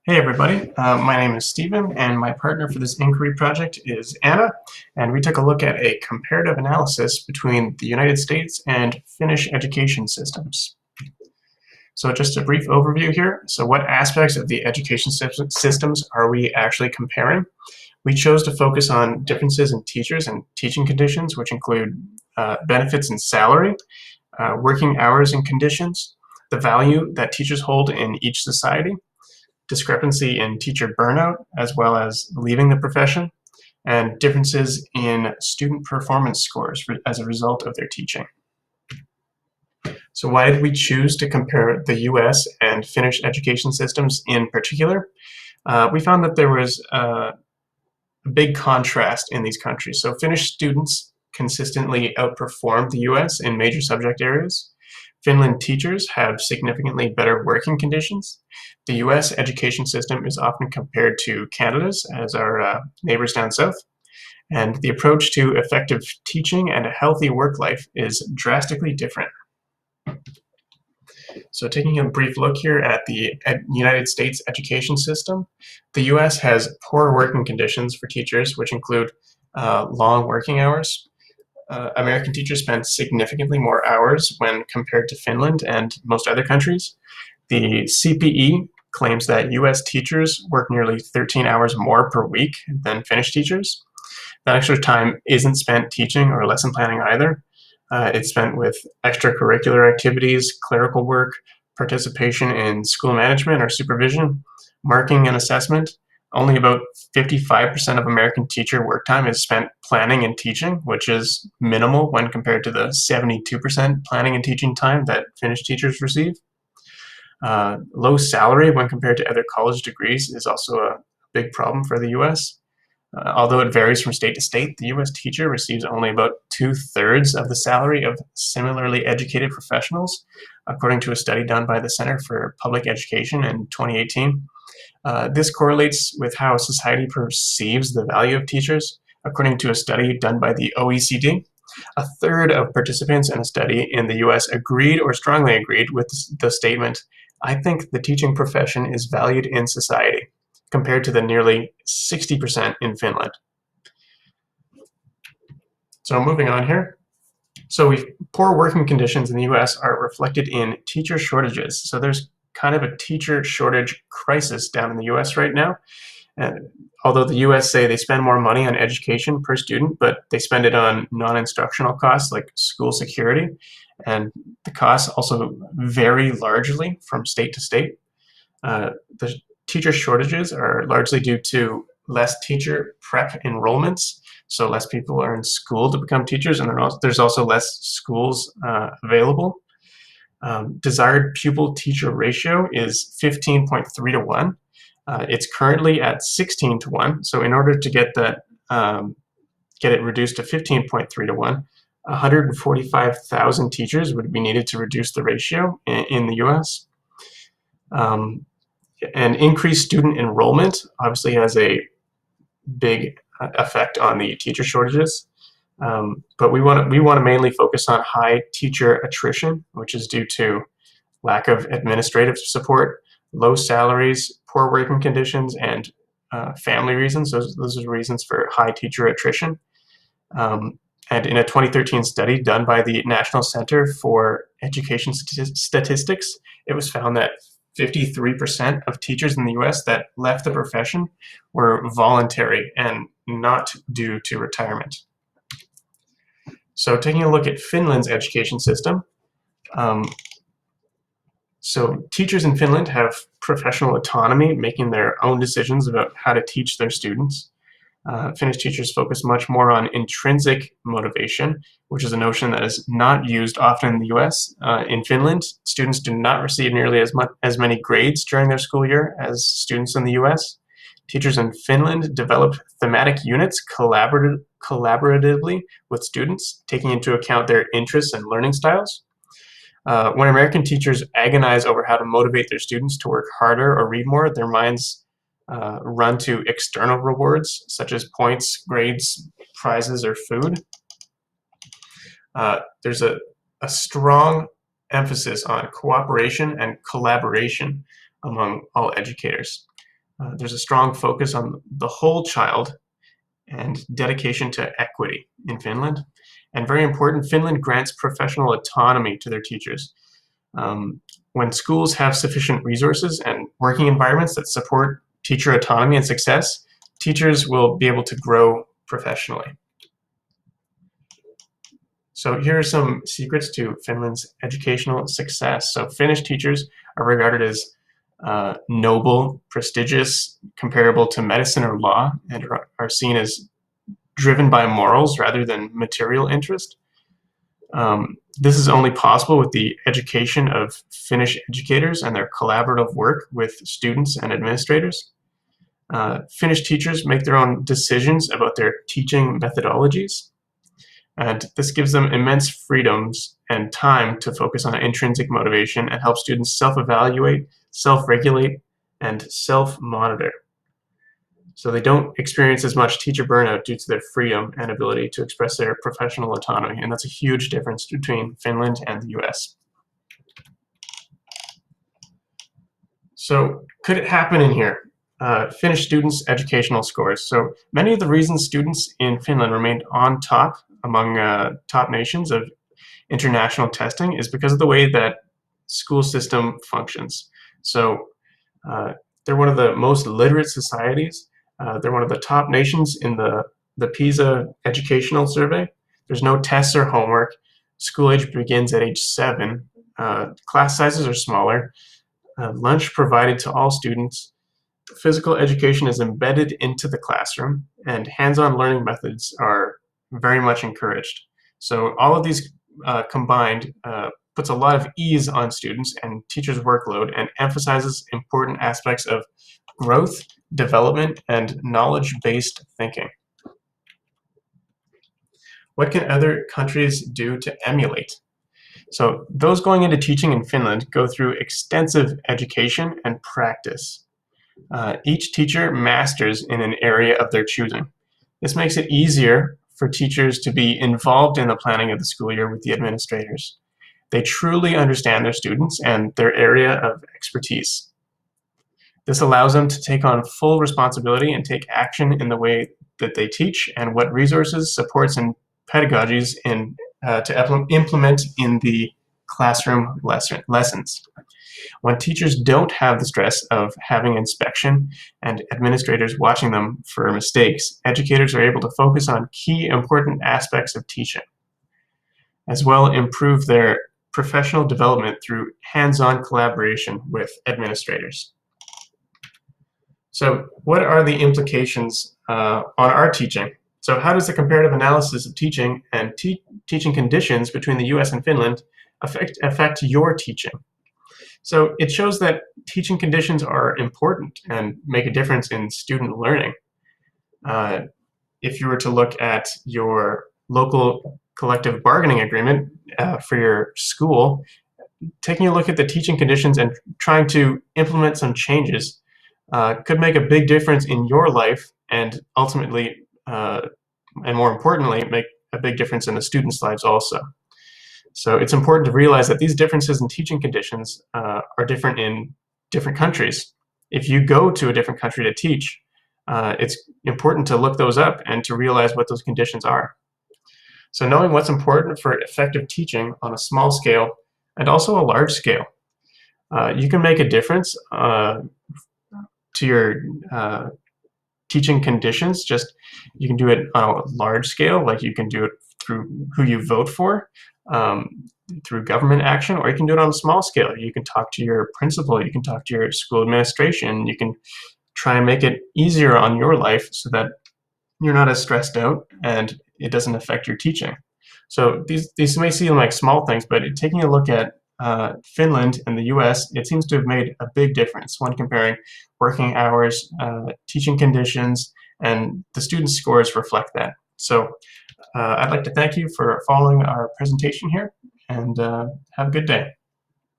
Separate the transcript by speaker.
Speaker 1: Hey everybody, my name is Stephen and my partner for this inquiry project is Anna, and we took a look at a comparative analysis between the United States and Finnish education systems. So just a brief overview here. So what aspects of the education systems are we actually comparing? We chose to focus on differences in teachers and teaching conditions, which include benefits and salary, working hours and conditions, the value that teachers hold in each society, discrepancy in teacher burnout, as well as leaving the profession, and differences in student performance scores as a result of their teaching. So why did we choose to compare the US and Finnish education systems in particular? We found that there was a big contrast in these countries. So Finnish students consistently outperformed the US in major subject areas. Finland teachers have significantly better working conditions. The US education system is often compared to Canada's as our neighbors down south. And the approach to effective teaching and a healthy work life is drastically different. So taking a brief look here at the United States education system, the US has poor working conditions for teachers, which include long working hours. American teachers spend significantly more hours when compared to Finland and most other countries. The CPE claims that US teachers work nearly 13 hours more per week than Finnish teachers. That extra time isn't spent teaching or lesson planning either. It's spent with extracurricular activities, clerical work, participation in school management or supervision, marking and assessment. Only about 55% of American teacher work time is spent planning and teaching, which is minimal when compared to the 72% planning and teaching time that Finnish teachers receive. Low salary when compared to other college degrees is also a big problem for the US. Although it varies from state to state, the US teacher receives only about 2/3 of the salary of similarly educated professionals, according to a study done by the Center for Public Education in 2018. This correlates with how society perceives the value of teachers. According to a study done by the OECD, a third of participants in a study in the US agreed or strongly agreed with the statement, "I think the teaching profession is valued in society," compared to the nearly 60% in Finland. So moving on here. So poor working conditions in the US are reflected in teacher shortages. So there's kind of a teacher shortage crisis down in the US right now. Although the US say they spend more money on education per student, but they spend it on non-instructional costs like school security. And the costs also vary largely from state to state. The teacher shortages are largely due to less teacher prep enrollments. So less people are in school to become teachers, and there's also less schools available. Desired pupil-teacher ratio is 15.3 to 1. It's currently at 16 to 1. So in order to get that, get it reduced to 15.3 to 1, 145,000 teachers would be needed to reduce the ratio in the US. And increased student enrollment obviously has a big effect on the teacher shortages. But we want to mainly focus on high teacher attrition, which is due to lack of administrative support, low salaries, poor working conditions, and family reasons. Those are reasons for high teacher attrition. And in a 2013 study done by the National Center for Education Statistics, it was found that 53% of teachers in the US that left the profession were voluntary and not due to retirement. So taking a look at Finland's education system, so teachers in Finland have professional autonomy, making their own decisions about how to teach their students. Finnish teachers focus much more on intrinsic motivation, which is a notion that is not used often in the US. In Finland, students do not receive nearly as many grades during their school year as students in the US. Teachers in Finland develop thematic units collaboratively with students, taking into account their interests and learning styles. When American teachers agonize over how to motivate their students to work harder or read more, their minds run to external rewards such as points, grades, prizes, or food. There's a strong emphasis on cooperation and collaboration among all educators. There's a strong focus on the whole child and dedication to equity in Finland. And very important, Finland grants professional autonomy to their teachers. When schools have sufficient resources and working environments that support teacher autonomy and success, teachers will be able to grow professionally. So here are some secrets to Finland's educational success. So Finnish teachers are regarded as noble, prestigious, comparable to medicine or law, and are seen as driven by morals rather than material interest. This is only possible with the education of Finnish educators and their collaborative work with students and administrators. Finnish teachers make their own decisions about their teaching methodologies, and this gives them immense freedoms and time to focus on intrinsic motivation and help students self-evaluate, self-regulate, and self-monitor. So they don't experience as much teacher burnout due to their freedom and ability to express their professional autonomy, and that's a huge difference between Finland and the US. So could it happen in here? Finnish students' educational scores. So many of the reasons students in Finland remained on top among top nations of international testing is because of the way that school system functions. So they're one of the most literate societies. They're one of the top nations in the PISA educational survey. There's no tests or homework. School age begins at age 7. Class sizes are smaller. Lunch provided to all students. Physical education is embedded into the classroom, and hands-on learning methods are very much encouraged. So all of these combined puts a lot of ease on students and teachers' workload and emphasizes important aspects of growth, development, and knowledge-based thinking. What can other countries do to emulate? So those going into teaching in Finland go through extensive education and practice. Each teacher masters in an area of their choosing. This makes it easier for teachers to be involved in the planning of the school year with the administrators. They truly understand their students and their area of expertise. This allows them to take on full responsibility and take action in the way that they teach and what resources, supports, and pedagogies to implement in the classroom lessons. When teachers don't have the stress of having inspection and administrators watching them for mistakes, educators are able to focus on key important aspects of teaching, as well improve their professional development through hands-on collaboration with administrators. So what are the implications on our teaching? So how does the comparative analysis of teaching and teaching conditions between the US and Finland affect your teaching? So it shows that teaching conditions are important and make a difference in student learning. If you were to look at your local collective bargaining agreement for your school, taking a look at the teaching conditions and trying to implement some changes could make a big difference in your life and ultimately, and more importantly, make a big difference in the students' lives also. So it's important to realize that these differences in teaching conditions are different in different countries. If you go to a different country to teach, it's important to look those up and to realize what those conditions are. So knowing what's important for effective teaching on a small scale and also a large scale, you can make a difference to your teaching conditions. Just you can do it on a large scale, like you can do it through who you vote for, through government action, or you can do it on a small scale. You can talk to your principal, you can talk to your school administration, you can try and make it easier on your life so that you're not as stressed out and it doesn't affect your teaching. So these may seem like small things, but taking a look at Finland and the US, it seems to have made a big difference when comparing working hours, teaching conditions, and the student scores reflect that. So I'd like to thank you for following our presentation here, and have a good day.